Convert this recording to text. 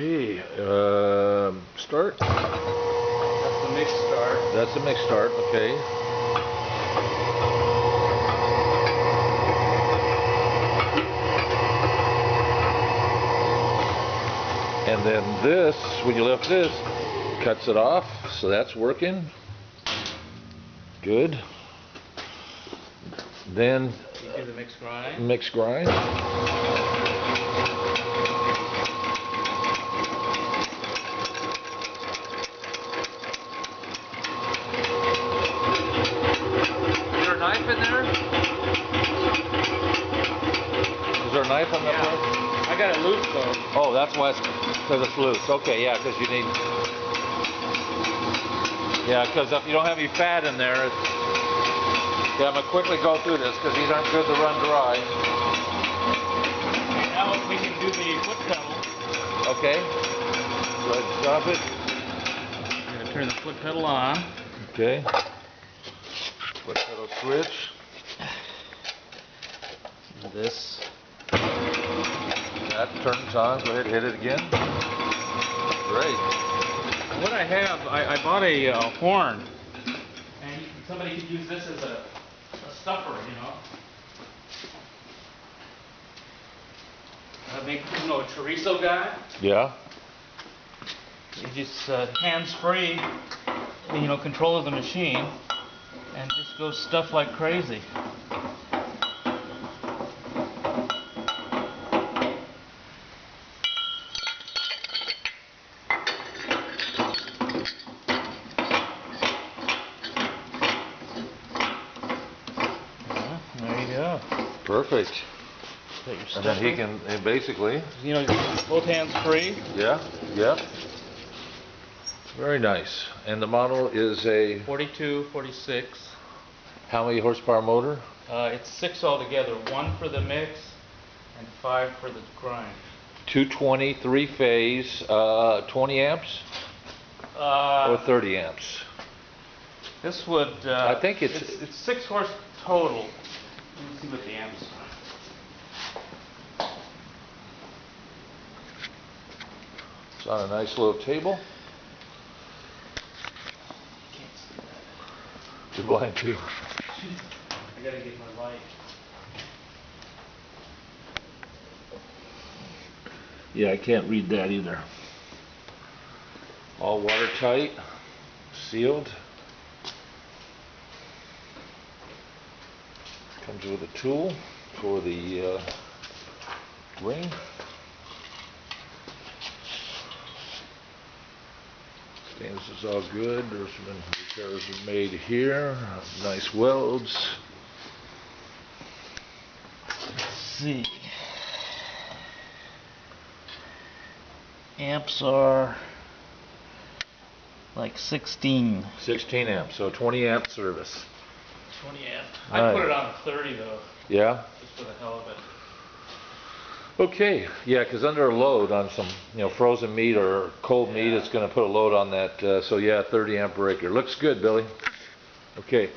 Okay, start. That's the mix start. That's the mix start, okay. And then this, when you lift this, cuts it off, so that's working. Good. Then you do the mix grind. Mix grind. Is there a knife in there? Is there a knife on that part? I got it loose though. Oh, that's why it's because it's loose. Okay, yeah, because you need. Yeah, because if you don't have any fat in there, it's. Yeah, I'm gonna quickly go through this because these aren't good to run dry. Now we can do the foot pedal. Okay. Go ahead and stop it. I'm gonna turn the foot pedal on. Okay. Foot pedal switch. This. That turns on. Go ahead and hit it again. Great. What I have, I bought a horn, and somebody could use this as a stuffer, you know. I make, you know, a chorizo guy. Yeah. You just hands-free, you know, control of the machine, and just go stuff like crazy. There you go. Perfect. And then he can basically. You know, both hands free. Yeah. Yeah. Very nice. And the model is a 42, 46. how many horsepower motor? It's 6 altogether. 1 for the mix and 5 for the grind. 220, 3-phase, 20 amps or 30 amps? This would. I think it's 6 horse total. Let me see what the amps are. It's on a nice little table. Can't see that. You're blind too. I gotta get my light. Yeah, I can't read that either. All watertight, sealed. Comes with a tool for the ring. Stainless is all good. There's been repairs made here. Nice welds. Let's see. Amps are like 16. 16 amps, so 20 amp service. 20 amp. All I right. put it on 30 though. Yeah? Just for the hell of it. Okay, yeah, because under a load on some, you know, frozen meat or cold meat, it's going to put a load on that. So yeah, 30 amp breaker. Looks good, Billy. Okay.